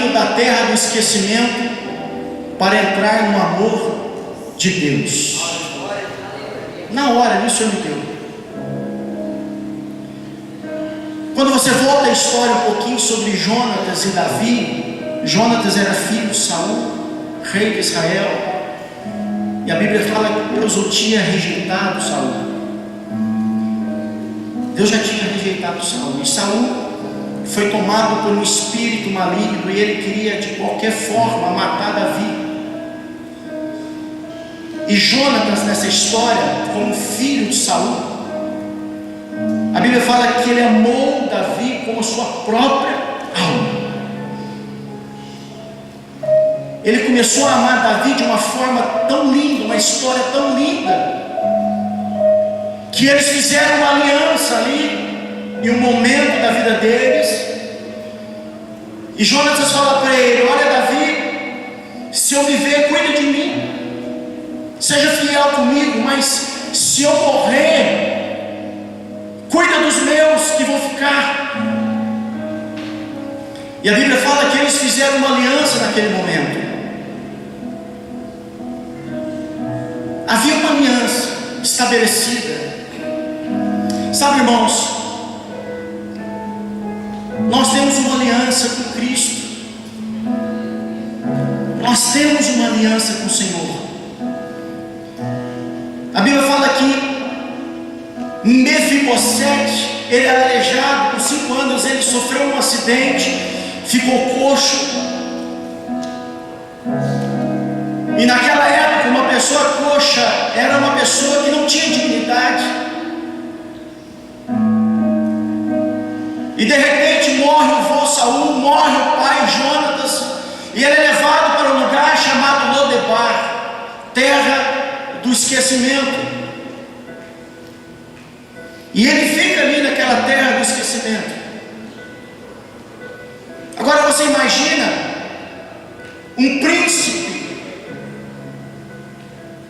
saindo da terra do esquecimento para entrar no amor de Deus. Na hora, isso eu me deu. Quando você volta a história um pouquinho sobre Jonatas e Davi, Jonatas era filho de Saul, rei de Israel, e a Bíblia fala que Deus o tinha rejeitado, Saul. Deus já tinha rejeitado Saul, e Saul foi tomado por um espírito maligno, e ele queria de qualquer forma matar Davi. E Jonatas, nessa história, como filho de Saul, a Bíblia fala que ele amou Davi como sua própria alma. Ele começou a amar Davi de uma forma tão linda, uma história tão linda, que eles fizeram uma aliança ali, em um momento da vida deles. E Jonatas fala para ele: olha, Davi, se eu viver, cuida de mim, seja fiel comigo, mas se eu morrer, cuida dos meus que vão ficar. E a Bíblia fala que eles fizeram uma aliança naquele momento. Havia uma aliança estabelecida. Sabe, irmãos, nós temos uma aliança com Cristo. Nós temos uma aliança com o Senhor. A Bíblia fala que Mefibosete, ele era aleijado, com 5 anos ele sofreu um acidente, ficou coxo. E naquela época, uma pessoa coxa era uma pessoa que não tinha dignidade. E de repente morre o vô Saul, morre o pai Jonatas, e ele é levado para um lugar chamado Lodebar, terra do esquecimento. E ele fica ali naquela terra do esquecimento. Agora você imagina um príncipe.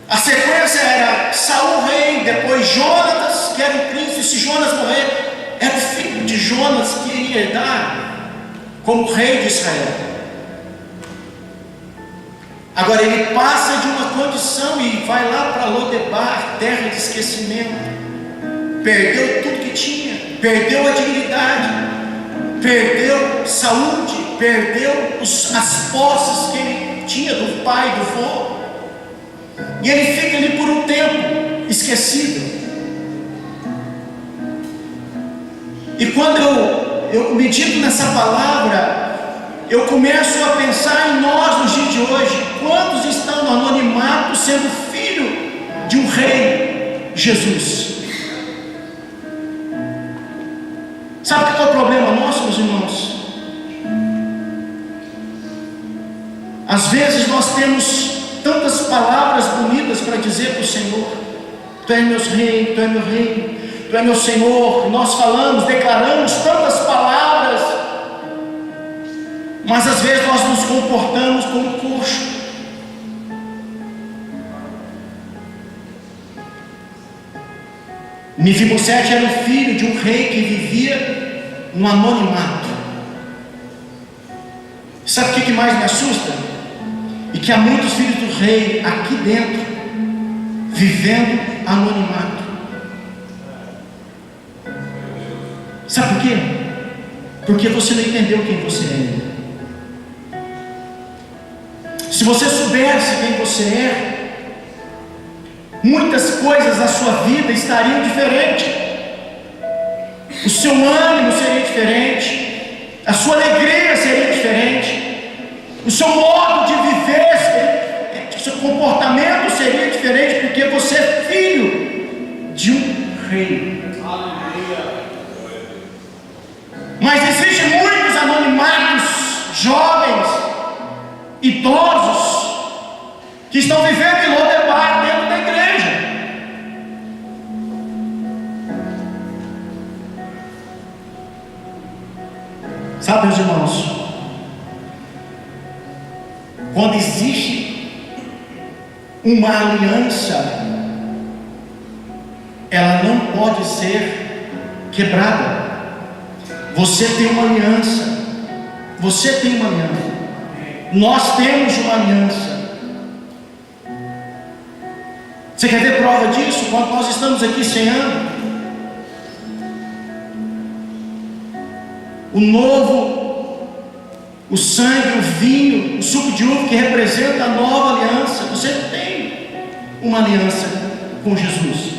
A sequência era Saul rei, depois Jonatas, que era o príncipe. Se Jonas morrer, era o filho de Jonas que iria herdar como rei de Israel. Agora ele passa de uma condição e vai lá para Lodebar, terra de esquecimento. Perdeu tudo que tinha, perdeu a dignidade, perdeu saúde, perdeu as posses que ele tinha do pai, do vô. E ele fica ali por um tempo esquecido. E quando eu medito nessa palavra, eu começo a pensar em nós nos dias de hoje. Quantos estão no anonimato sendo filho de um rei, Jesus? Sabe qual é o problema nosso, meus irmãos? Às vezes nós temos tantas palavras bonitas para dizer para o Senhor: Tu és meu rei, Tu és meu rei, Tu és meu Senhor. Nós falamos, declaramos tantas palavras, mas às vezes nós nos comportamos como coxo. Mefibosete era o filho de um rei que vivia no anonimato. Sabe o que mais me assusta? E que há muitos filhos do rei aqui dentro, vivendo anonimato. Sabe por quê? Porque você não entendeu quem você é. Se você soubesse quem você é, muitas coisas da sua vida estariam diferentes. O seu ânimo seria diferente, a sua alegria seria diferente, o seu modo de viver, o seu comportamento seria diferente, porque você é filho de um rei. Mas existem muitos anonimatos, jovens, idosos, que estão vivendo em Lodebar dentro da igreja. Sabe, meus irmãos, quando existe uma aliança, ela não pode ser quebrada. Você tem uma aliança, você tem uma aliança. Nós temos uma aliança. Você quer ver prova disso? Quando nós estamos aqui ceando, o novo, o sangue, o vinho, o suco de uva que representa a nova aliança. Você tem uma aliança com Jesus.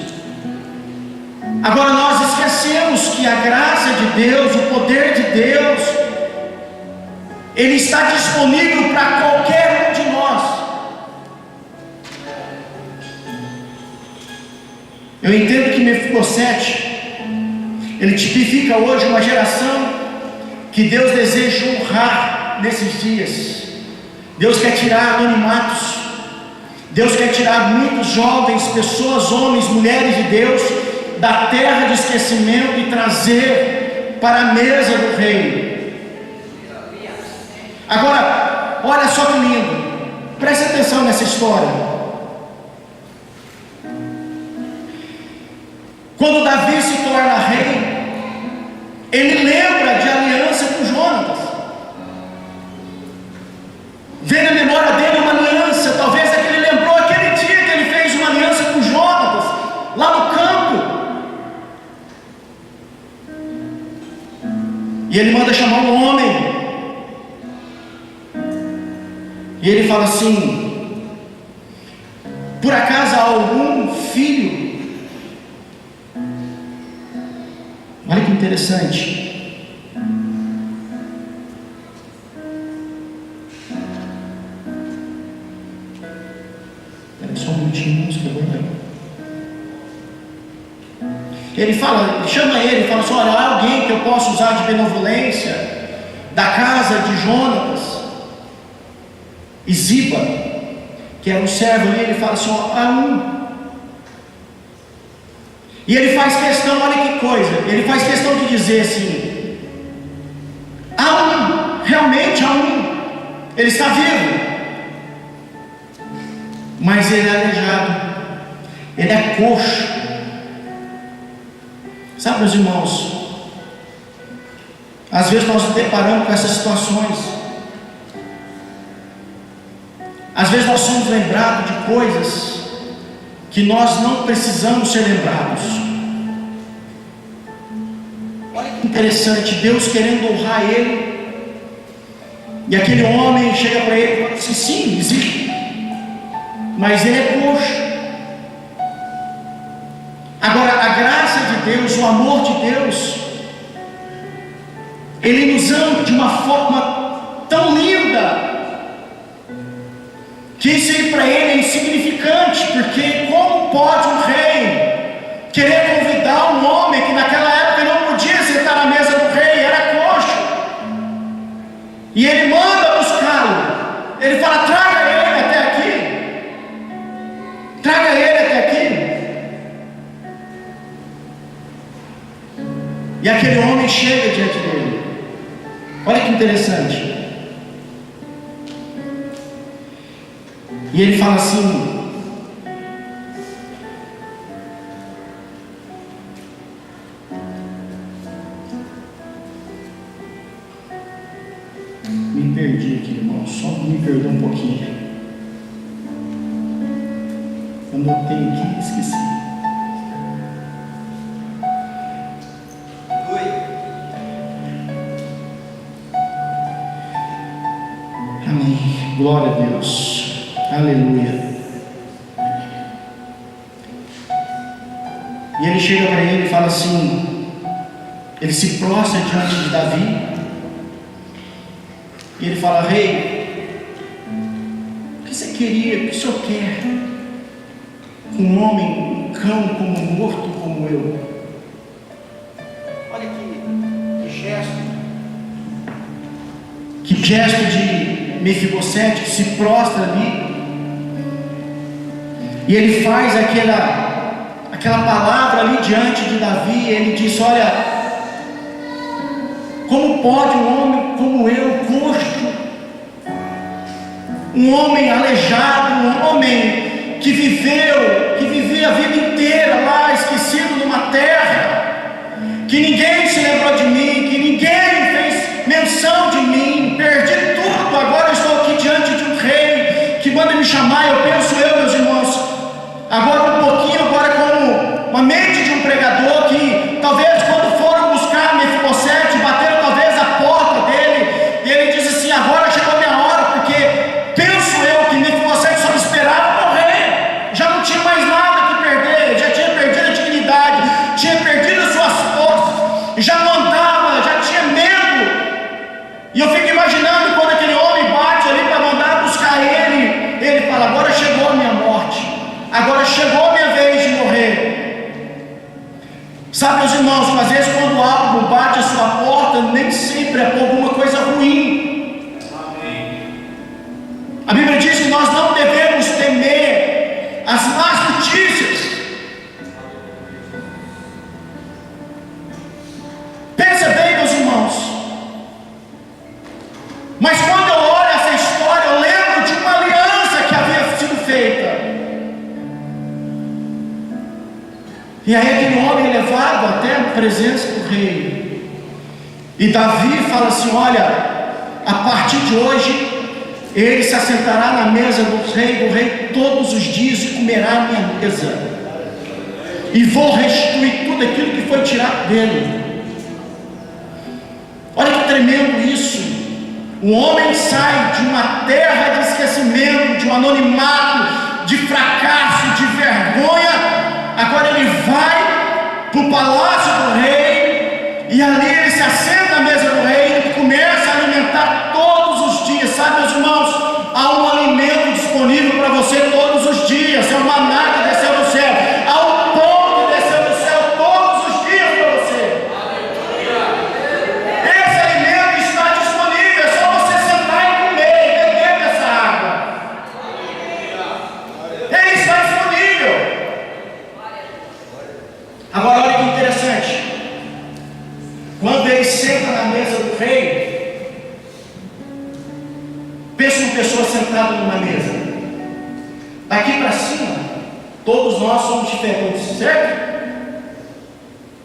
Agora nós esquecemos que a graça de Deus, o poder de Deus, Ele está disponível para qualquer um de nós. Eu entendo que Mefibosete, ele tipifica hoje uma geração que Deus deseja honrar nesses dias. Deus quer tirar anonimatos. Deus quer tirar muitos jovens, pessoas, homens, mulheres de Deus da terra de esquecimento e trazer para a mesa do reino. Agora, olha só que lindo. Preste atenção nessa história. Quando Davi se torna rei, ele lembra de aliança com Jonatas. Vem na memória dele uma aliança. Talvez é que ele lembrou aquele dia que ele fez uma aliança com Jonatas, lá no campo. E ele manda chamar um homem. E ele fala assim: por acaso há algum filho? Olha que interessante. Espera só um minutinho, música agora. Ele fala, chama ele, fala assim: olha, há alguém que eu possa usar de benevolência da casa de Jonatas e Ziba, que era um servo ali. Ele fala assim: ó, há um. E ele faz questão, olha que coisa, ele faz questão de dizer assim: há um, realmente há um, ele está vivo, mas ele é aleijado, ele é coxo. Sabe, meus irmãos, às vezes nós nos deparamos com essas situações, às vezes nós somos lembrados de coisas que nós não precisamos ser lembrados. Olha que interessante, Deus querendo honrar ele, e aquele homem chega para ele e fala assim: sim, existe, mas ele é coxo. Agora, a graça de Deus, o amor de Deus, Ele nos ama de uma forma tão linda, que isso aí para Ele é insignificante, porque como pode um rei querer convidar um homem que naquela época não podia sentar na mesa do rei, era coxo, e ele manda buscá-lo, ele fala: traga ele até aqui, traga ele até aqui. E aquele homem chega diante dele. Olha que interessante. E ele fala assim: me perdi aqui, irmão, só me perdoa um pouquinho. Anotei aqui, esqueci. Amém. Glória a Deus. Aleluia. E ele chega para ele e fala assim, ele se prostra diante de Davi, e ele fala: rei, o que você queria, o que o senhor quer? Um homem, um cão como morto como eu. Olha que gesto. Que gesto de Mefibosete, que se prostra ali, e ele faz aquela palavra ali diante de Davi. Ele diz: olha, como pode um homem como eu, coxo, um homem aleijado, um homem que vivia a vida inteira lá, esquecido numa terra, que ninguém se lembrou de mim, que ninguém fez menção de mim, perdi tudo, agora eu estou aqui diante as más notícias. Pensa bem, meus irmãos. Mas quando eu olho essa história, eu lembro de uma aliança que havia sido feita. E aí aquele homem é levado até a presença do rei. E Davi fala assim: olha, a partir de hoje ele se assentará na mesa do rei todos os dias e comerá a minha mesa. E vou restituir tudo aquilo que foi tirado dele. Olha que tremendo isso. O homem sai de uma terra de esquecimento, de um anonimato, de fracasso, de vergonha. Agora ele vai para o palácio do rei, e ali ele se assenta à mesa do rei e começa a alimentar todos os dias. Sabe, meus irmãos, há um alimento disponível para você todos os dias. É o maná que desceu do céu, há um pão que desceu do céu todos os dias para você. Esse alimento está disponível, é só você sentar e comer e beber dessa água. Ele está disponível. Agora olha que interessante. Quando ele senta na mesa do rei, pensa uma pessoa sentada numa mesa. Daqui para cima, todos nós somos diferentes, certo?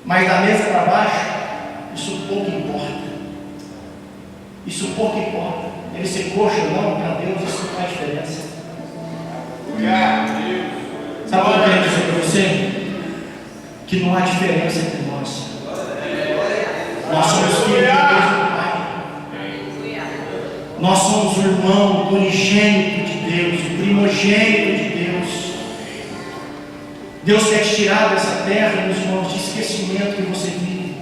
Mas da mesa para baixo, isso pouco importa. Isso pouco importa. Ele ser coxo ou não, para Deus isso não faz diferença. Sabe o que eu quero dizer para você? Que não há diferença entre nós. Nós somos filhos de Deus do Pai. Nós somos o irmão, o unigênito de Deus, o primogênito de Deus. Deus quer te tirar dessa terra, meus irmãos, de esquecimento que você vive.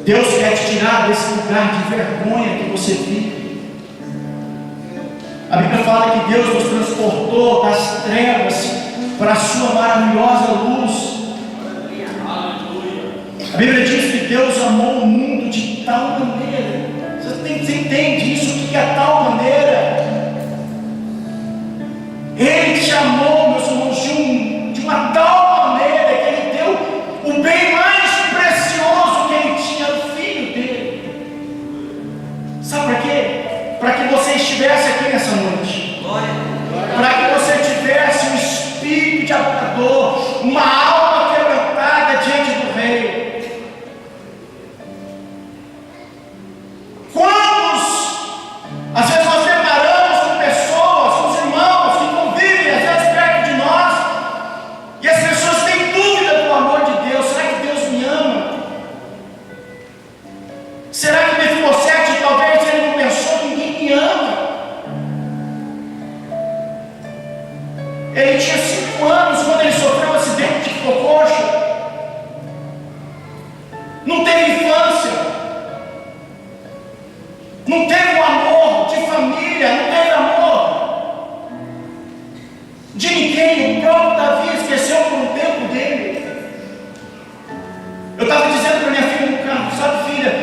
Deus quer te tirar desse lugar de vergonha que você vive. A Bíblia fala que Deus nos transportou das trevas para a sua maravilhosa luz. A Bíblia diz que Deus amou o mundo de tal maneira. Você entende isso? O que é tal maneira? Ele te amou, meus irmãos, de uma tal maneira que Ele deu o bem mais precioso que Ele tinha, o Filho dele. Sabe para quê? Para que você estivesse aqui nessa noite. Para que você tivesse um espírito de adorador, uma alma quebrantada diante do Rei. Quantos, às vezes nós deparamos com pessoas, com os irmãos que convivem às vezes perto de nós, e as pessoas têm dúvida do amor de Deus. Será que Deus me ama? Será que Mefibosete, talvez ele não pensou, ninguém me ama? Ele tinha 5 anos quando ele sofreu um acidente, ficou coxo. Não teve infância. Não teve um amor de família, não teve amor de ninguém. O próprio Davi esqueceu por um tempo dele. Eu estava dizendo para minha filha no carro: sabe, filha,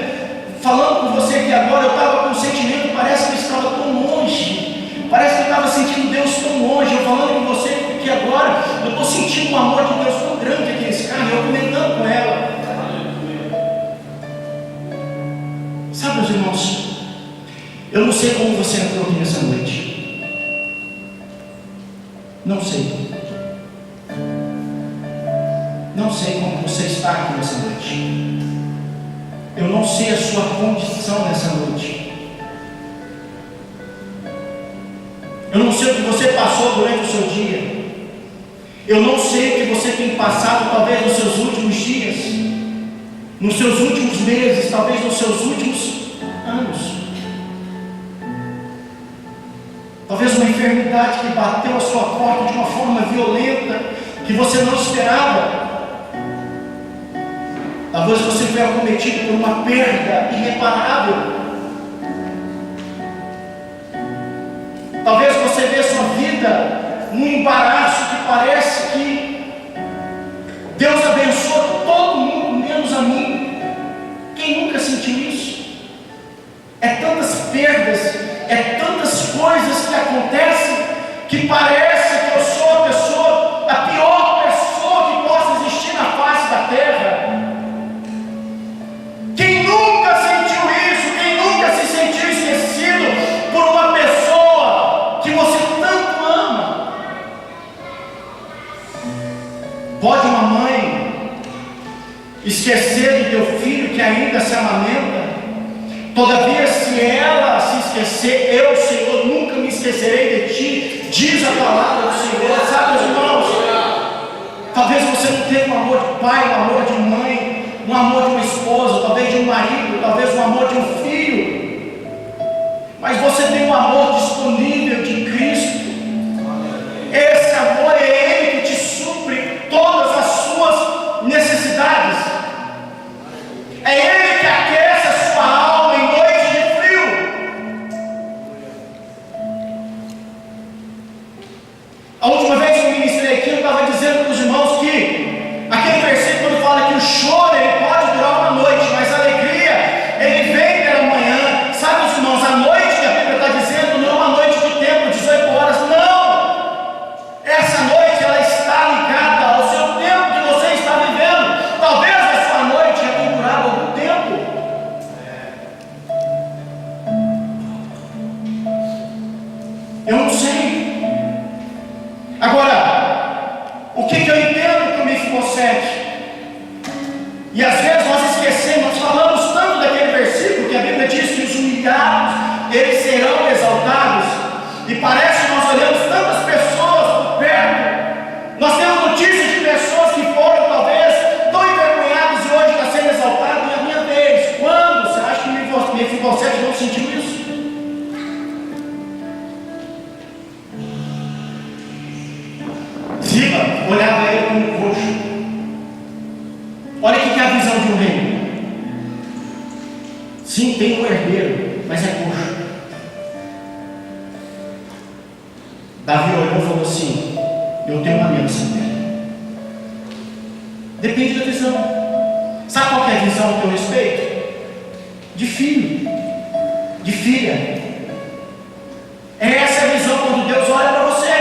falando com você aqui agora, eu estava com um sentimento, parece que eu estava tão longe, parece que eu estava sentindo Deus tão longe. Eu falando com você aqui agora, eu estou sentindo um amor de Deus tão grande aqui nesse carro, eu comentando com ela. Sabe, meus irmãos, eu não sei como você entrou aqui nessa noite. Não sei. Não sei como você está aqui nessa noite. Eu não sei a sua condição nessa noite. Eu não sei o que você passou durante o seu dia. Eu não sei o que você tem passado, talvez nos seus últimos dias, nos seus últimos meses, talvez nos seus últimos anos. Talvez uma enfermidade que bateu a sua porta de uma forma violenta, que você não esperava. Talvez você foi acometido por uma perda irreparável. Talvez você vê a sua vida num embaraço que parece que Deus abençoa todo mundo, menos a mim. Quem nunca sentiu isso? É tantas perdas, é tantas coisas que acontecem, que parece que eu sou a pior pessoa que possa existir na face da terra. Quem nunca sentiu isso? Quem nunca se sentiu esquecido por uma pessoa que você tanto ama? Pode uma mãe esquecer do teu filho que ainda se amamenta? Todavia, se ela se esquecer, eu, Senhor, nunca me esquecerei de ti, diz a palavra do Senhor. Sabe, meus irmãos, talvez você não tenha um amor de pai, um amor de mãe, um amor de uma esposa, talvez de um marido, talvez um amor de um filho, mas você tem um amor disponível de Cristo. Esse amor é Ele que te supre todas as suas necessidades. É Ele que aquece a sua alma em noites de frio. A última vez que eu ministrei aqui, eu estava dizendo para os irmãos que aquele versículo quando fala que o choro ele pode durar uma noite, mas a alegria ele vem pela manhã. Sabe, os irmãos, a noite que a Bíblia está dizendo não é uma noite de tempo, 18 horas, não. Essa noite ela está ligada ao seu tempo que você está vivendo. Talvez a sua noite já tenha durado algum tempo. Eu não sei. Agora, o que eu entendo com Mefibosete? E às vezes nós esquecemos, nós falamos tanto daquele versículo que a Bíblia diz que os humilhados, eles serão exaltados. E parece que nós olhamos tantas pessoas por perto. Nós temos notícias de pessoas que foram talvez tão envergonhadas e hoje está sendo exaltado. E a minha vez, quando? Você acha que Mefibosete não sentiu isso? Ziba olhava ele como um coxo. Olha o que é a visão de um rei. Sim, tem um herdeiro, mas é coxo. Davi olhou e falou assim: eu tenho uma aliança com ele. Depende da visão. Sabe qual que é a visão a teu respeito? De filho, de filha. Essa é a visão quando Deus olha para você.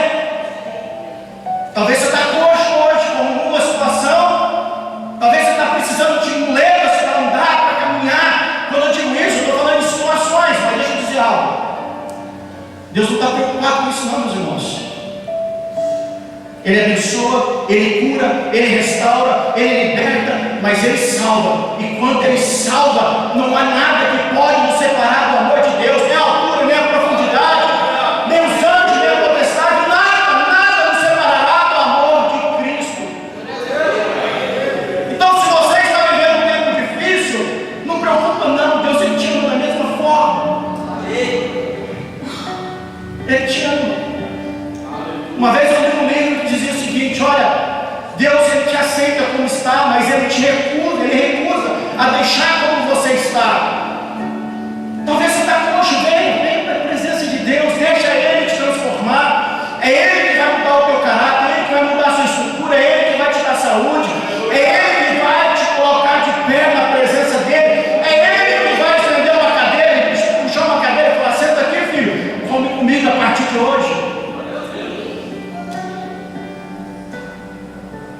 Talvez você está coxo hoje, com alguma situação. Talvez você está precisando de muletas para andar, para caminhar. Quando eu digo isso, eu estou falando de situações, mas deixa eu dizer algo. Deus não está preocupado com isso não, meus irmãos. Ele abençoa, Ele cura, Ele restaura, Ele liberta, mas Ele salva. E quando Ele salva, não há nada que pode nos separar do amor de Deus, nem a altura, nem a profundidade, nem os anjos, nem a potestade, nada nos separará do amor de Cristo. Então, se você está vivendo um tempo difícil, não preocupa não, Deus Ele te ama da mesma forma. Ele te ama. Uma vez eu li um livro que dizia o seguinte: olha, Deus Ele te aceita como está, mas Ele te recusa, Ele recusa a deixar como você está. Talvez você está coxo, vem para a presença de Deus, deixa Ele te transformar. É Ele que vai mudar o teu caráter, é Ele que vai mudar a sua estrutura, é Ele que vai te dar saúde, é Ele que vai te colocar de pé na presença dEle, é Ele que vai estender uma cadeira, puxar uma cadeira e falar: senta aqui, filho, come comigo a partir de hoje.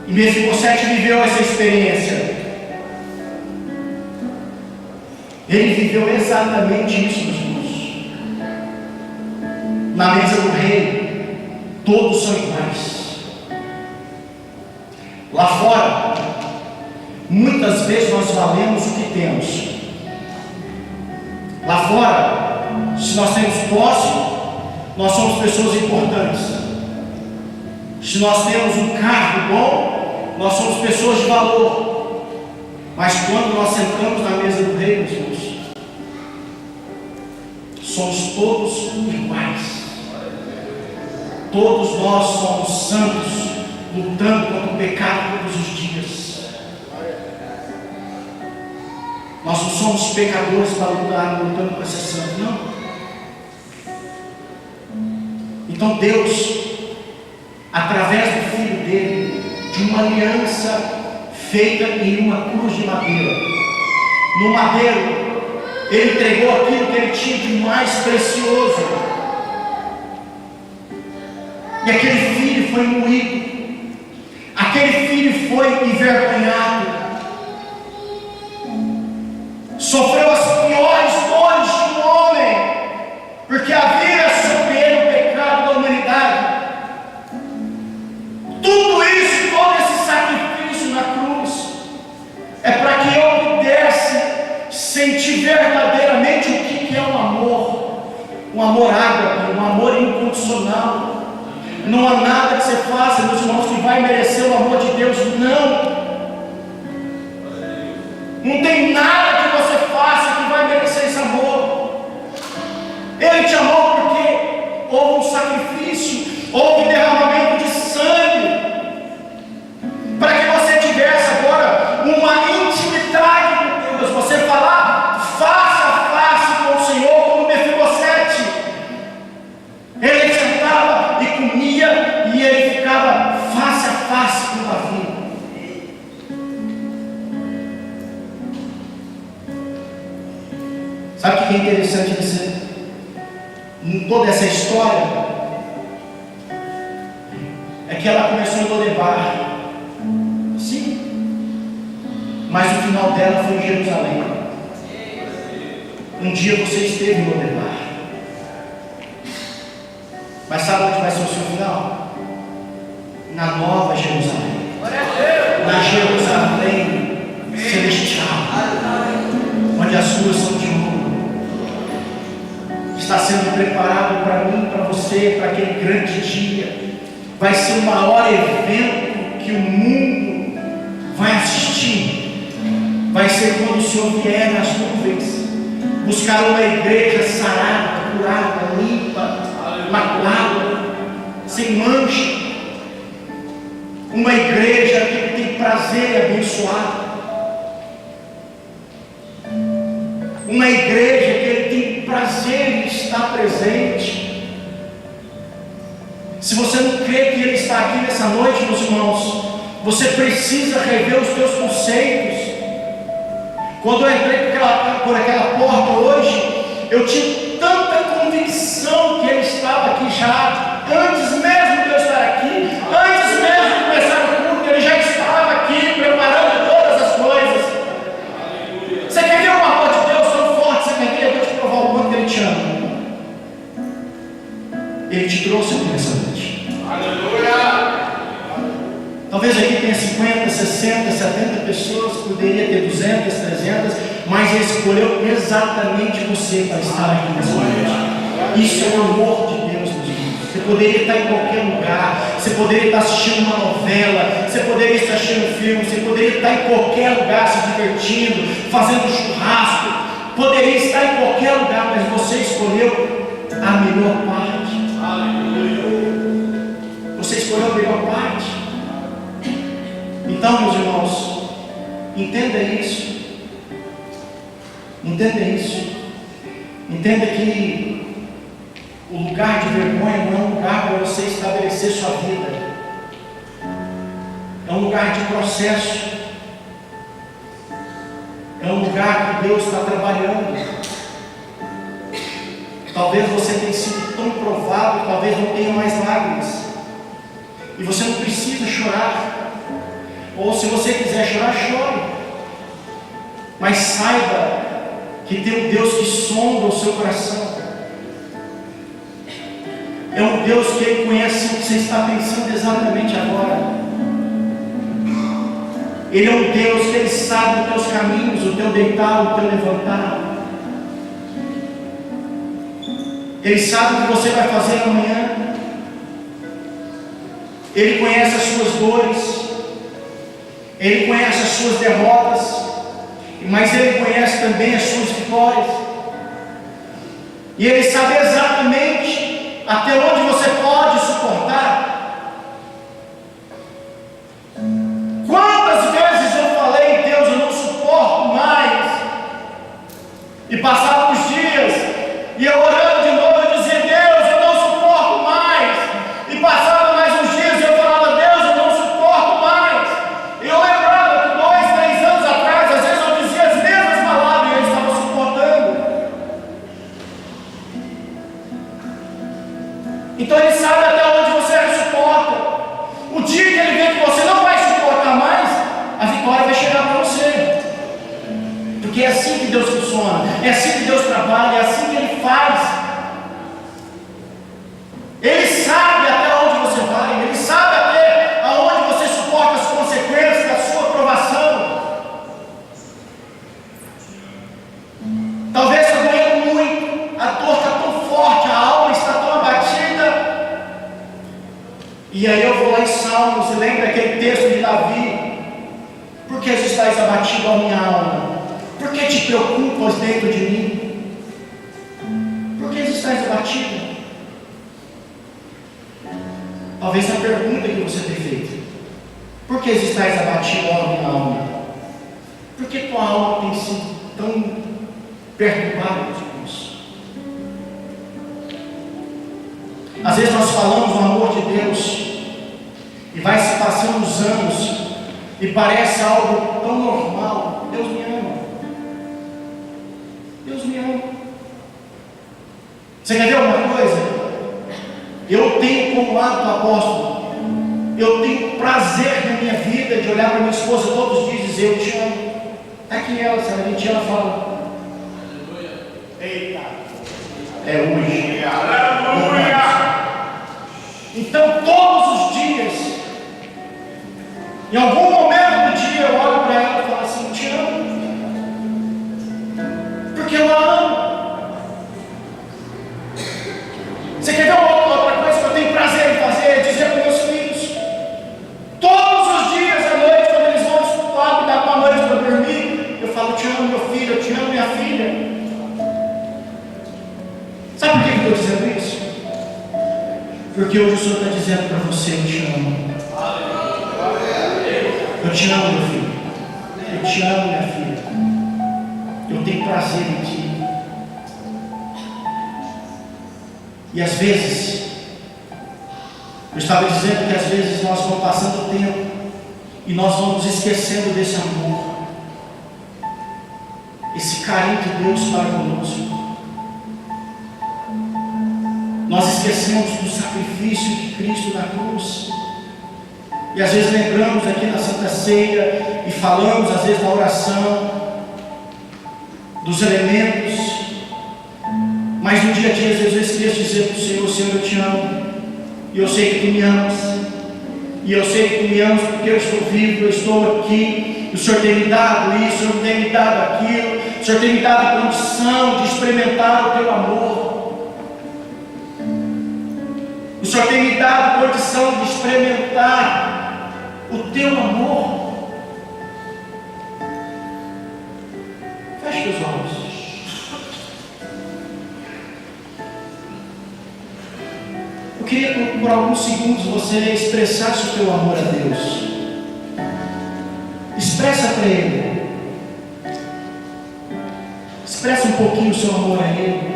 E Mefibosete viveu essa experiência. Ele viveu exatamente isso, meus irmãos. Na mesa do rei, todos são iguais. Lá fora, muitas vezes nós valemos o que temos. Lá fora, se nós temos posse, nós somos pessoas importantes. Se nós temos um cargo bom, nós somos pessoas de valor. Mas quando nós sentamos na mesa do rei, meus irmãos, somos todos iguais. Todos nós somos santos, lutando contra o pecado todos os dias. Nós não somos pecadores para lutar, lutando para ser santo, não. Então Deus, através do Filho dele, de uma aliança feita em uma cruz de madeira. No madeiro, Ele entregou aquilo que Ele tinha de mais precioso. aquele filho foi moído, aquele filho foi envergonhado, sofreu as piores dores de um homem, porque havia sobre ele o pecado da humanidade. Tudo isso, todo esse sacrifício na cruz, é para que eu pudesse sentir verdadeiramente o que é um amor ágape, um amor incondicional. Não há nada que você faça, meus irmãos, que vai merecer o amor de Deus, não tem nada que você faça que vai merecer esse amor. Ele te amou porque houve um sacrifício, houve derramamento de sangue, para que você tivesse agora uma intimidade com Deus, você falar face a face com o Senhor, como Mefibosete. Ele sentava e comia, e ele ficava face a face com Davi. Sabe o que é interessante em toda essa história? É que ela começou em Lodebar, sim, mas o final dela foi em Jerusalém. Um dia você esteve em Lodebar, mas sabe onde vai ser o seu final? Na Nova Jerusalém, na Jerusalém celestial, onde as ruas são de ouro. Está sendo preparado para mim, para você, para aquele grande dia. Vai ser o maior evento que o mundo vai assistir. Vai ser quando o Senhor vier nas nuvens, buscar uma igreja sarada, curada, limpa, maculada, sem mancha. Uma igreja que tem prazer em abençoar. Uma igreja que ele tem prazer em estar presente. Se você não crê que ele está aqui nessa noite, meus irmãos, você precisa rever os teus conceitos. Quando eu entrei por aquela porta hoje, eu tinha tanta convicção que ele estava aqui já, antes mesmo de eu estar aqui, antes mesmo de começar o culto, ele já estava aqui preparando todas as coisas. Você quer ver o amor de Deus tão forte? Você quer ver? Eu vou te provar o quanto ele te ama. Ele te trouxe aqui nessa noite. Aleluia! Talvez aqui tenha 50, 60, 70 pessoas, poderia ter 200, 300, mas ele escolheu exatamente você para estar aqui nessa noite. Isso é o amor de Deus, meus irmãos. Você poderia estar em qualquer lugar, você poderia estar assistindo uma novela, você poderia estar assistindo um filme, você poderia estar em qualquer lugar se divertindo, fazendo churrasco, poderia estar em qualquer lugar, mas você escolheu a melhor parte. Você escolheu a melhor parte. Então, meus irmãos, entenda isso. Entenda isso. Entenda que o lugar de vergonha não é um lugar para você estabelecer sua vida. É um lugar de processo. É um lugar que Deus está trabalhando. Talvez você tenha sido tão provado, talvez não tenha mais lágrimas. E você não precisa chorar. Ou se você quiser chorar, chore. Mas saiba que tem um Deus que sonda o seu coração. É um Deus que Ele conhece o que você está pensando exatamente agora. Ele é um Deus que Ele sabe os teus caminhos, o teu deitar, o teu levantar. Ele sabe o que você vai fazer amanhã. Ele conhece as suas dores. Ele conhece as suas derrotas, mas Ele conhece também as suas vitórias. E Ele sabe exatamente até onde você pode suportar. Quantas vezes eu falei, Deus, eu não suporto mais. E passavam os dias, e eu orando de novo, eu dizia, Deus, eu não suporto mais. E passava mais uns dias, e eu falava, Deus, eu não suporto mais. E eu lembrava que 2, 3 anos atrás, às vezes eu dizia as mesmas palavras, e eu estava suportando. Então Ele sabe até onde você vai suportar. dia que ele vê que você não vai suportar mais, a vitória vai chegar para você. Porque é assim que Deus funciona, é assim que Deus trabalha, é assim que Ele faz. Ele sabe até onde você vai, Ele sabe até aonde você suporta as consequências da sua aprovação. Talvez está doendo muito, a dor está tão forte, a alma está tão abatida. E aí eu vou lá em Salmos e lembro aquele texto de Davi: por que estás abatido, ó minha alma? Por que te preocupas dentro de mim? Por que estás abatido? Talvez a pergunta que você tem feito: por que estás abatido, ó minha alma? Por que tua alma tem sido tão perturbada, meus irmãos? Às vezes nós falamos do amor de Deus e vai se passando os anos e parece algo tão normal. Deus me ama. Deus me ama. Você quer ver alguma coisa? Eu tenho como hábito, apóstolo, eu tenho prazer na minha vida de olhar para minha esposa todos os dias e dizer: eu te amo. Está aqui ela, se ela mentir, ela fala: eita, é hoje. Aleluia. Então todos os dias, em algum momento do dia, eu olho para ela e falo assim: eu te amo. Porque eu a amo. Você quer ver outra coisa que eu tenho prazer em fazer? É dizer para meus filhos, todos os dias à noite, quando eles vão estudar, me dar uma noite para dormir, eu falo: eu te amo, meu filho, eu te amo, minha filha. Sabe por que eu estou dizendo isso? Porque hoje o Senhor está dizendo para você: eu te amo. Eu te amo, meu filho. Eu te amo, minha filha. Eu tenho prazer em ti. E às vezes, eu estava dizendo que às vezes nós vamos passando o tempo e nós vamos esquecendo desse amor, esse carinho de Deus para conosco. Nós esquecemos do sacrifício de Cristo na cruz. E às vezes lembramos aqui na Santa Ceia e falamos às vezes na oração dos elementos, mas no dia a dia às vezes eu esqueço de dizer para o Senhor: Senhor, eu te amo, e eu sei que tu me amas, e eu sei que tu me amas porque eu estou vivo, eu estou aqui, o Senhor tem me dado isso, o Senhor tem me dado aquilo, o Senhor tem me dado a condição de experimentar o teu amor. O Senhor tem me dado condição de experimentar o teu amor. Feche os olhos. Eu queria que por alguns segundos você expressasse o teu amor a Deus. Expressa para Ele. Expressa um pouquinho o seu amor a Ele.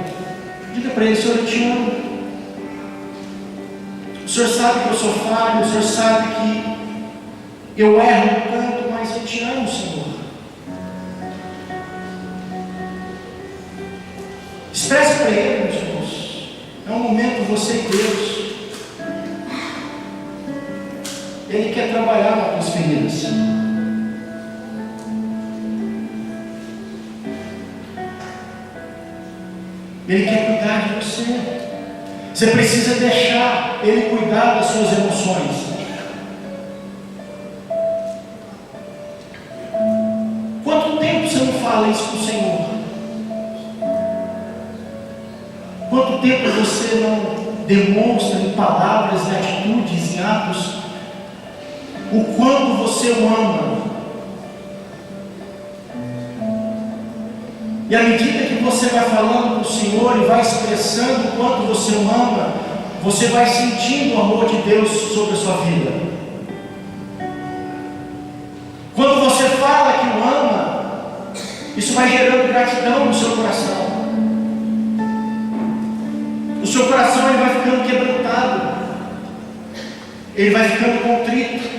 Diga para Ele: Senhor, eu te amo. O Senhor sabe que eu sou falho, o Senhor sabe que eu erro tanto, mas eu te amo, Senhor. Expresse para Ele, meus irmãos. É um momento você e Deus. Ele quer trabalhar nas tuas feridas. Ele quer cuidar de você. Você precisa deixar Ele cuidar das suas emoções. Quanto tempo você não fala isso com o Senhor? Quanto tempo você não demonstra em palavras, em atitudes, em atos, o quanto você o ama? E à medida que você vai falando com o Senhor e vai expressando o quanto você o ama, você vai sentindo o amor de Deus sobre a sua vida. Quando você fala que o ama, isso vai gerando gratidão no seu coração. O seu coração ele vai ficando quebrantado, ele vai ficando contrito.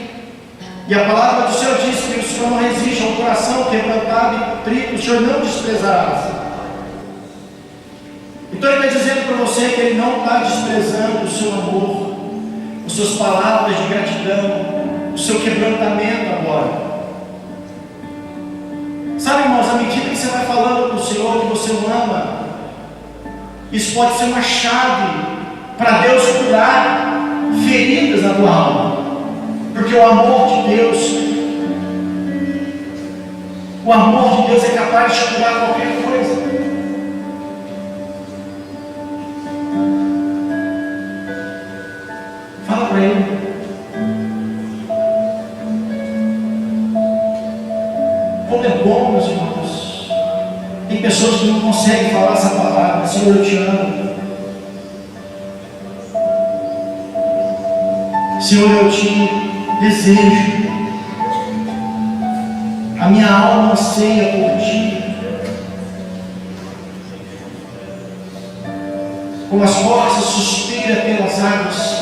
E a palavra do Senhor diz que o Senhor não resiste ao coração quebrantado e contrito, o Senhor não desprezará. Então Ele está dizendo para você que Ele não está desprezando o seu amor. O suas palavras de gratidão, o seu quebrantamento agora. Sabe, irmãos, à medida que você vai falando para o Senhor que você o ama, isso pode ser uma chave para Deus curar feridas na tua alma, porque o amor de Deus é capaz de curar qualquer coisa. Fala para Ele. Como é bom, meus irmãos. Tem pessoas que não conseguem falar essa palavra. Senhor, eu te amo. Senhor, eu te desejo. A minha alma anseia por ti. Como as corças suspiram pelas águas,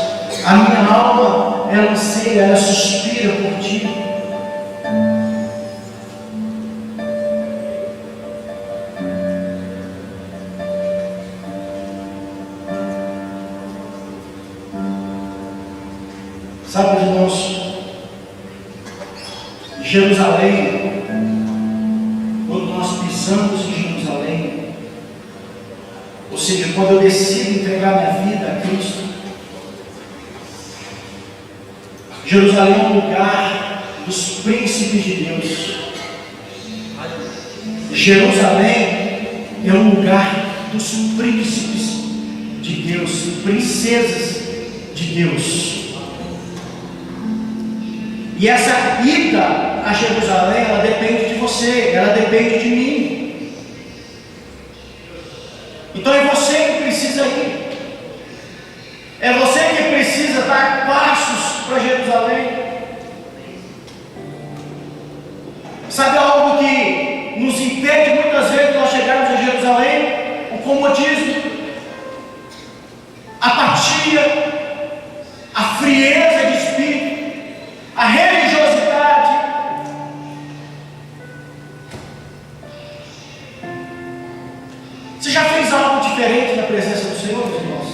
a minha alma, ela anseia, ela suspira por ti. Sabe, irmãos, Jerusalém, quando nós pisamos em Jerusalém, ou seja, quando eu decido entregar minha vida a Cristo, Jerusalém é um lugar dos príncipes de Deus. Jerusalém é um lugar dos príncipes de Deus, princesas de Deus. E essa ida a Jerusalém, ela depende de você, ela depende de mim. Então é você que precisa ir. É você que precisa dar passos para Jerusalém. Sabe algo que nos impede muitas vezes de nós chegarmos a Jerusalém? O comodismo, a apatia, a frieza de espírito, a religiosidade. Você já fez algo diferente na presença do Senhor, meus irmãos?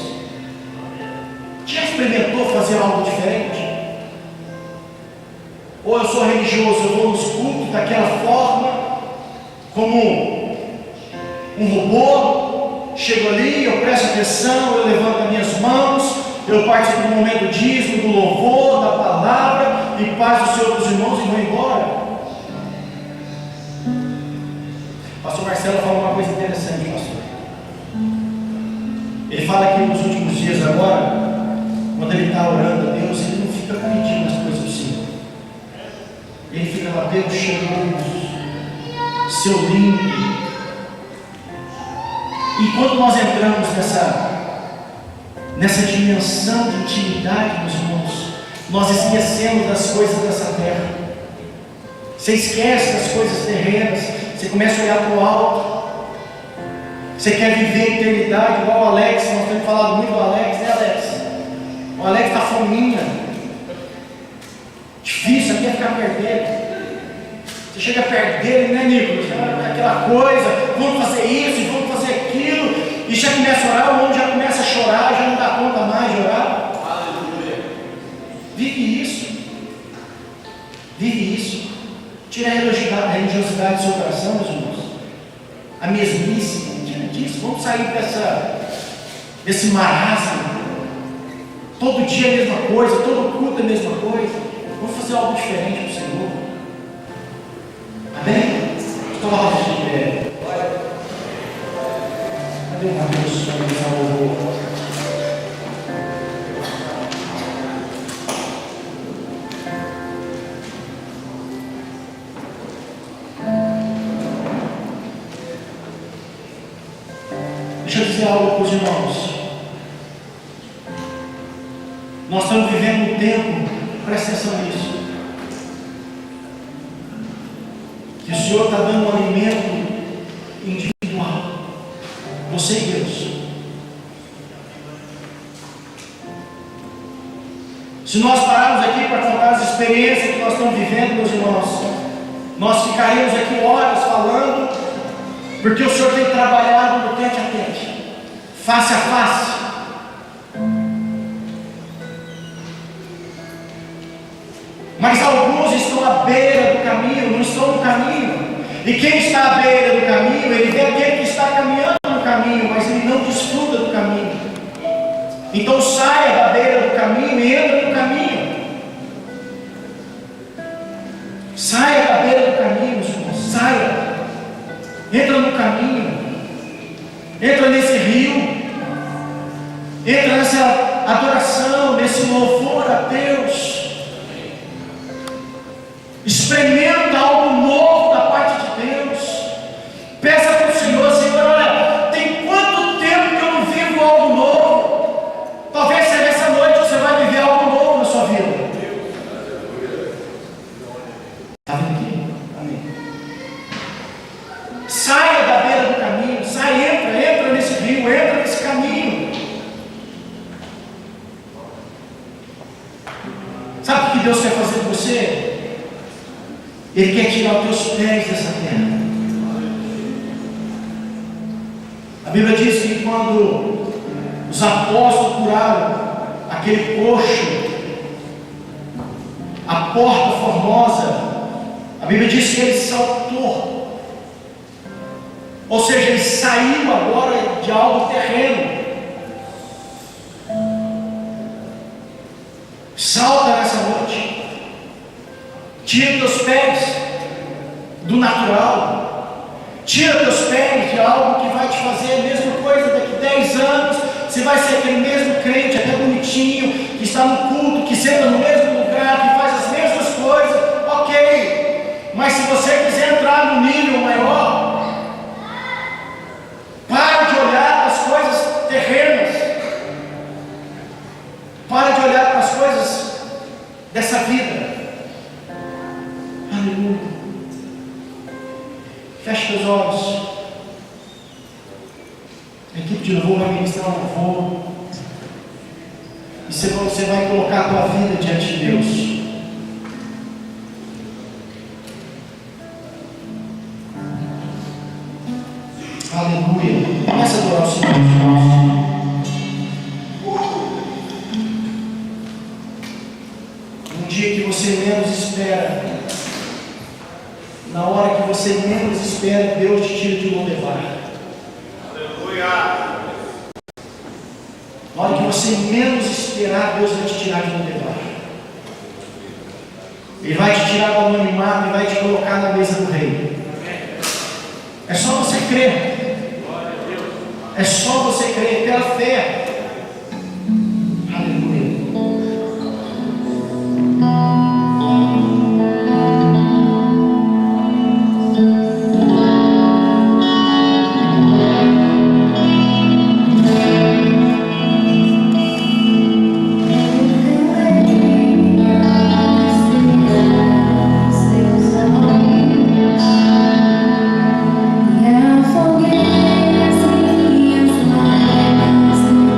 Já experimentou fazer algo diferente? Ou eu sou religioso, eu vou nos cultos daquela forma, como um robô, chego ali, eu presto atenção, eu levanto as minhas mãos, eu participo do momento do dízimo, do louvor, da palavra, e paz do Senhor dos irmãos e vou embora. Pastor Marcelo falou uma coisa interessante, pastor. Ele fala que nos últimos dias agora, quando ele está orando a Deus, ele não fica pedindo as coisas do Senhor. Ele fica lá, Deus cheiroso, seu lindo. E quando nós entramos nessa dimensão de intimidade, meus irmãos, nós esquecemos das coisas dessa terra. Você esquece das coisas terrenas, você começa a olhar para o alto. Você quer viver a eternidade, igual o Alex, nós temos falado muito do Alex, né, Alex? O Alex está fominha. Difícil aqui é ficar perto dele. Você chega perto dele, né, Nicolas? Aquela coisa, vamos fazer isso, vamos fazer aquilo, e já começa a orar, o homem já começa a chorar, já não dá conta mais de orar. Aleluia. Vive isso. Vive isso. Tira a religiosidade do seu coração, meus irmãos. A mesmice, tira disso. Vamos sair desse marasmo. Todo dia a mesma coisa, todo culto a mesma coisa. Vamos fazer algo diferente para o Senhor. Amém? Estou lá de pé. Cadê uma pessoa que está louvor? Deixa eu dizer algo para os irmãos. Nós estamos vivendo um tempo, presta atenção nisso, que o Senhor está dando um alimento individual, você e Deus. Se nós pararmos aqui para contar as experiências que nós estamos vivendo, meus irmãos, nós ficaríamos aqui horas falando, porque o Senhor tem trabalhado no tete a tete, face a face. Mas alguns estão à beira do caminho, não estão no caminho. E quem está à beira do caminho, ele vê aquele que está caminhando no caminho, mas ele não desfruta do caminho. Então saia da beira do caminho e entra no caminho. Saia da beira do caminho, irmão. Saia. Entra no caminho. Entra nesse rio. Entra nessa adoração, nesse louvor a Deus. Experimenta algo novo da parte de Deus. Peça para o Senhor: Senhor, olha, tem quanto tempo que eu não vivo algo novo? Talvez seja essa noite você vai viver algo novo na sua vida. Está vendo aqui? Amém. Saia da beira do caminho. Entra nesse rio, entra nesse caminho. Sabe o que Deus quer fazer com você? Ele quer tirar os teus pés dessa terra. A Bíblia diz que quando os apóstolos curaram aquele coxo, a porta formosa, a Bíblia diz que ele saltou. Ou seja, ele saiu agora de algo terreno. Salta nessa noite. Tira teus pés do natural. Tira teus pés de algo que vai te fazer a mesma coisa daqui 10 anos. Você vai ser aquele mesmo crente, até bonitinho, que está no culto, que senta no mesmo lugar, que faz as mesmas coisas. Ok. Mas se você quiser entrar no nível maior, para de olhar para as coisas terrenas. Para de olhar para as coisas dessa vida. Aleluia. Feche teus olhos. A equipe de louvor vai ministrar um louvor. E você vai colocar a tua vida diante de Deus. Aleluia. Começa a adorar o Senhor. Um dia que você menos espera, na hora que você menos espera, Deus te tira de Lodebar. Aleluia. Na hora que você menos esperar, Deus vai te tirar de Lodebar. Ele vai te tirar do anonimato e vai te colocar na mesa do rei. É só você crer. É só você crer, ter a fé. Aleluia. Yeah, forget as me as my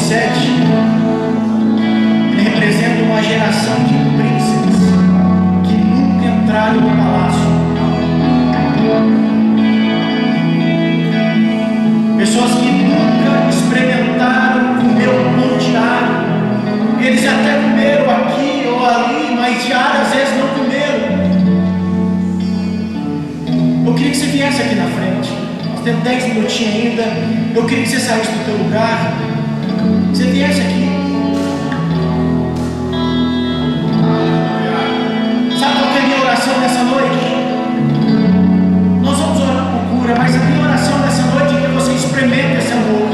Mefibosete, ele representa uma geração de príncipes que nunca entraram no palácio. Pessoas que nunca experimentaram comer o pão diário. Eles até comeram aqui ou ali, mas diário às vezes não comeram. Eu queria que você viesse aqui na frente. Nós temos 10 minutinhos ainda. Eu queria que você saísse do teu lugar. Você viesse aqui. Sabe qual é a minha oração nessa noite? Nós vamos orar por cura, mas a minha oração nessa noite é que você experimente esse amor.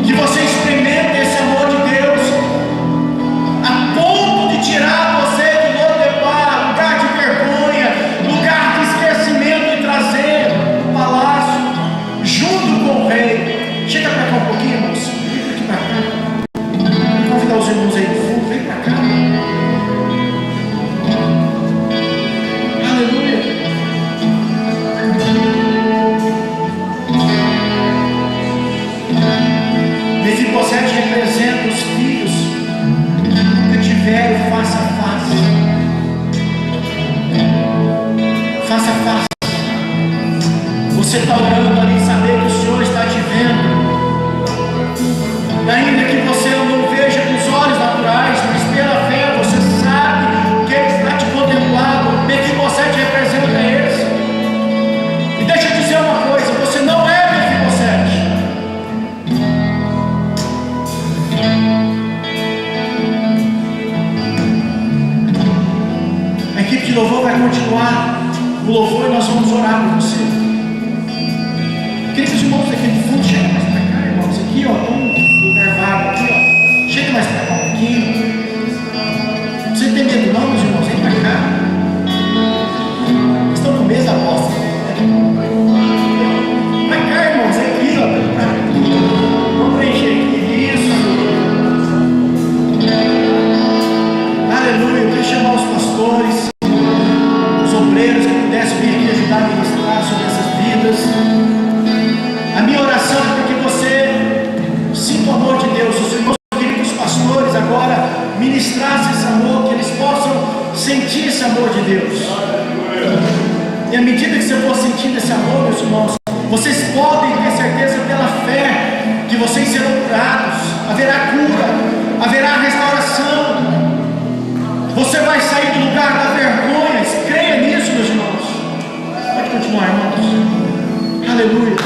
Que você experimente esse amor de Deus a ponto de tirar você de Lodebar, lugar de vergonha, lugar de esquecimento, e trazer o palácio junto com o rei. Chega para cá um pouquinho, irmãos. Vem aqui para cá. Vou convidar os irmãos aí do fundo. Vem para cá. Aleluia. Mefibosete representa os filhos que nunca tiveram face a face. Face a face. Você está orando ali, saber que o Senhor está te vendo. E ainda que você não veja com os olhos naturais, mas pela fé você sabe que Ele está te contemplando. Mefibosete representa esse. E deixa eu dizer uma coisa: você não é Mefibosete. A equipe de louvor vai continuar o louvor e nós vamos orar por você. Queria que os irmãos aqui do fundo cheguem mais para cá, irmãos. Aqui, ó, tem um lugar vago aqui, ó. Chega mais para cá um pouquinho. Você não tem medo não, meus irmãos? Vem para cá. Estão no mês da bosta. Vai cá, irmãos. Aqui, ó. Vamos preencher aqui. Isso. Aleluia. Eu queria chamar os pastores, os obreiros que pudessem vir aqui ajudar a ministrar sobre essas vidas. A minha oração é porque você sinta o amor de Deus. Os irmãos queridos pastores agora ministrassem esse amor, que eles possam sentir esse amor de Deus. E à medida que você for sentindo esse amor, meus irmãos, vocês podem ter certeza pela fé que vocês serão curados. Haverá cura, haverá restauração. Você vai sair do lugar da vergonha. Creia nisso, meus irmãos. Pode continuar, irmãos. Aleluia.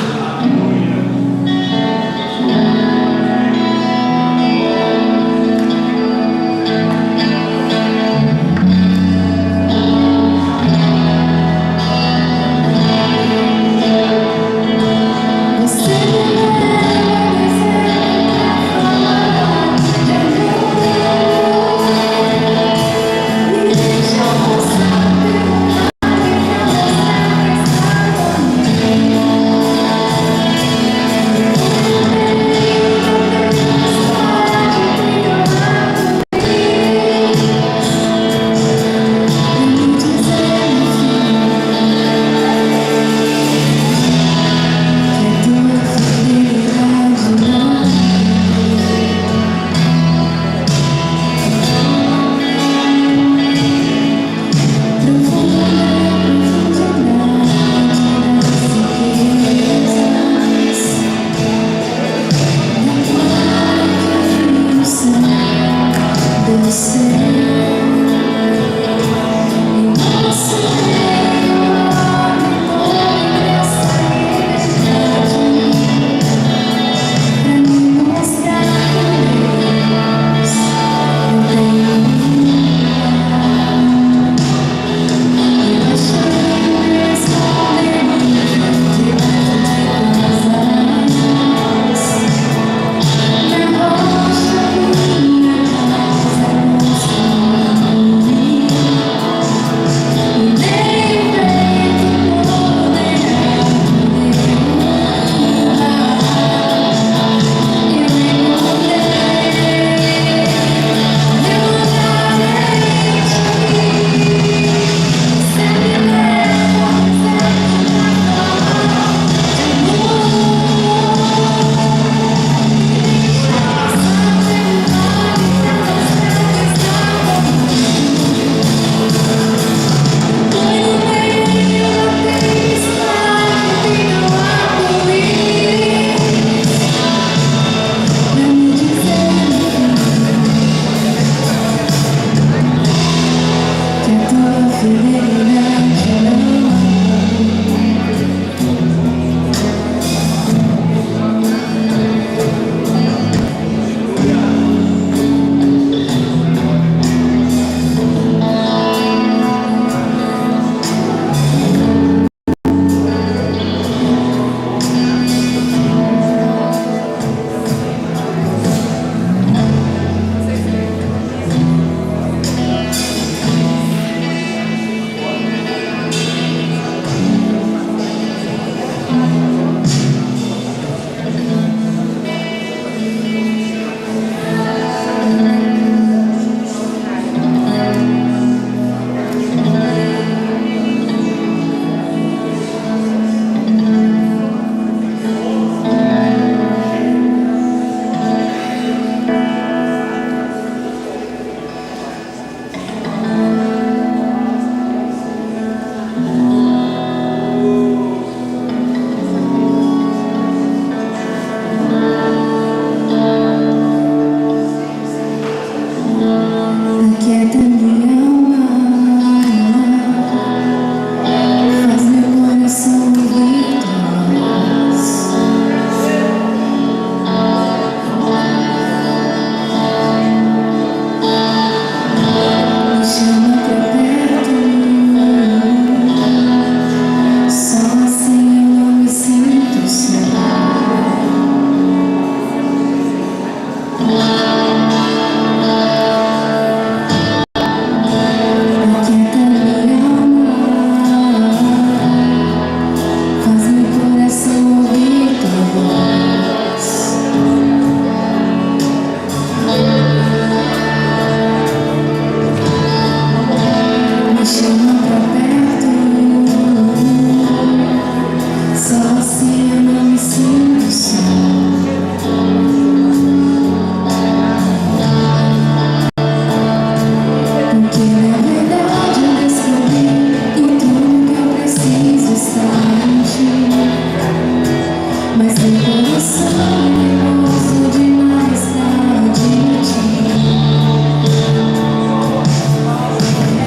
Mas meu coração é gosto demais pra admitir.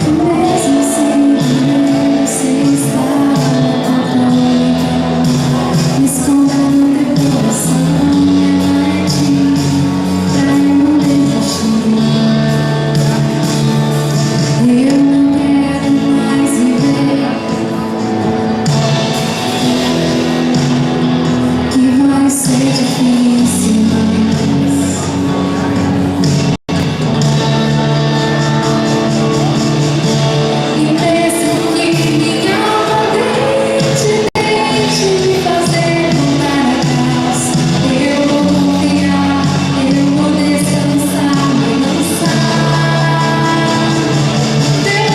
Mesmo sem querer, você está me escondendo no teu coração. É ti, pra eu não desistir. Eu não quero mais viver. Que vai ser difícil, e mesmo que minha vontade tente me fazer voltar atrás, eu vou confiar, eu vou descansar, me lançar. Teu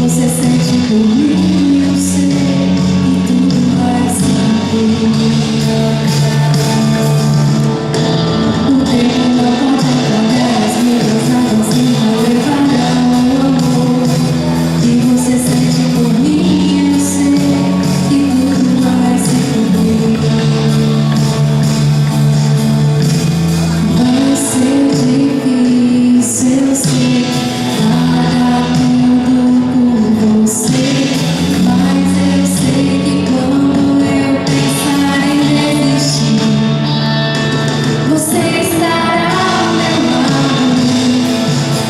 você sente por mim, eu sei que tudo vai ser bem. O tempo não pode apagar as minhas águas, nunca levarão o amor que você sente por mim, eu sei que tudo vai ser bem. Vai ser difícil, eu sei, pagar tudo por você, mas eu sei que quando eu pensar em desistir, você estará ao meu lado,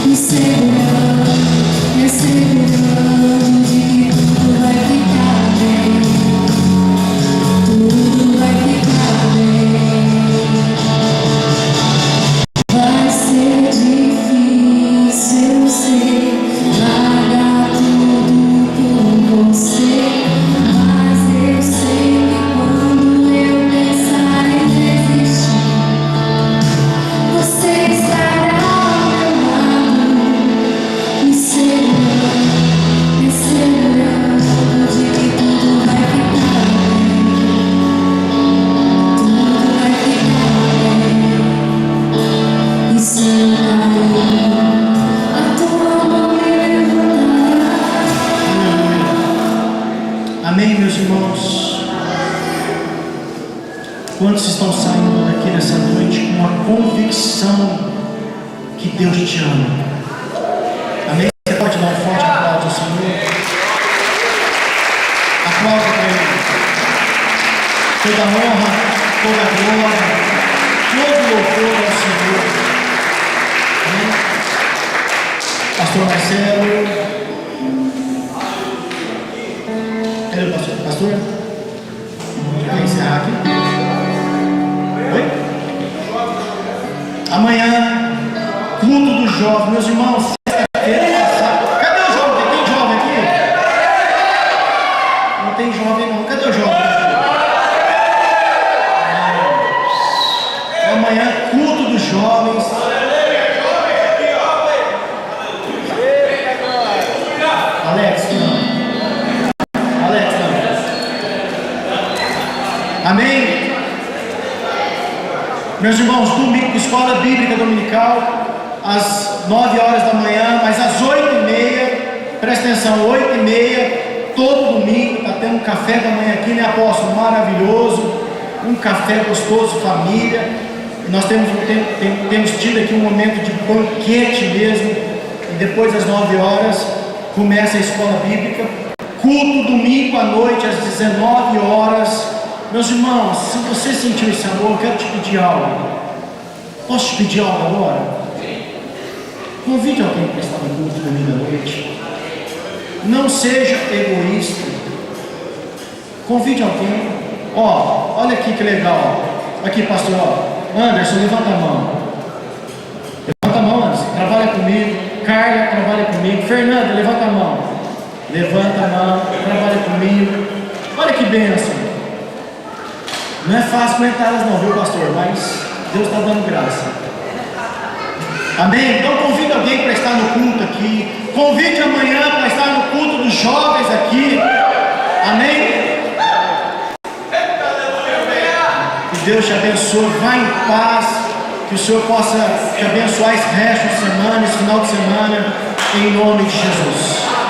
me segurando de que tudo vai ficar bem, tudo vai ficar bem. Vai ser difícil, eu sei, largar tudo por você, mas eu sei que quando eu pensar em desistir, você estará ao meu lado, me segurando de que tudo vai ficar bem, tudo vai ficar bem. E se eu cair, a tua mão me levantará. Amém, meus irmãos? Quantos estão saindo daqui nessa noite com a convicção que Deus te ama? Amém? Você pode dar um forte aplauso ao Senhor? Aplauda para Ele. Toda honra, toda glória, todo louvor ao Senhor. Amém? Pastor Marcelo. Cadê o pastor? Pastor? Quer encerrar aqui? Oi? Amanhã, culto dos jovens. Meus irmãos, sexta-feira passada. Cadê o jovem? Tem jovem aqui? Não tem jovem não. Cadê o jovem? Amanhã, culto dos jovens. Alex, não. Alex, não. Amém? Meus irmãos, domingo, escola bíblica dominical, às 9 horas da manhã, mas às 8h30, presta atenção, 8h30, todo domingo, está tendo um café da manhã aqui, né, apóstolo? Maravilhoso, um café gostoso, família. E nós temos tido aqui um momento de banquete mesmo, e depois às 9 horas, começa a escola bíblica, culto domingo à noite, às 19 horas. Meus irmãos, se você sentiu esse amor, eu quero te pedir algo. Posso te pedir algo agora? Convide alguém para estar no culto domingo à noite. Não seja egoísta. Convide alguém. Ó, olha aqui que legal. Aqui, pastor, ó. Anderson, levanta a mão. Levanta a mão, Anderson. Trabalha comigo. Carla, trabalha comigo. Fernanda, levanta a mão. Levanta a mão. Trabalha comigo. Olha que bênção. Não é fácil aguentar elas não, viu, pastor? Mas Deus está dando graça. Amém? Então convide alguém para estar no culto aqui. Convide amanhã para estar no culto dos jovens aqui. Amém? Que Deus te abençoe. Vá em paz. Que o Senhor possa te abençoar esse resto de semana, esse final de semana. Em nome de Jesus.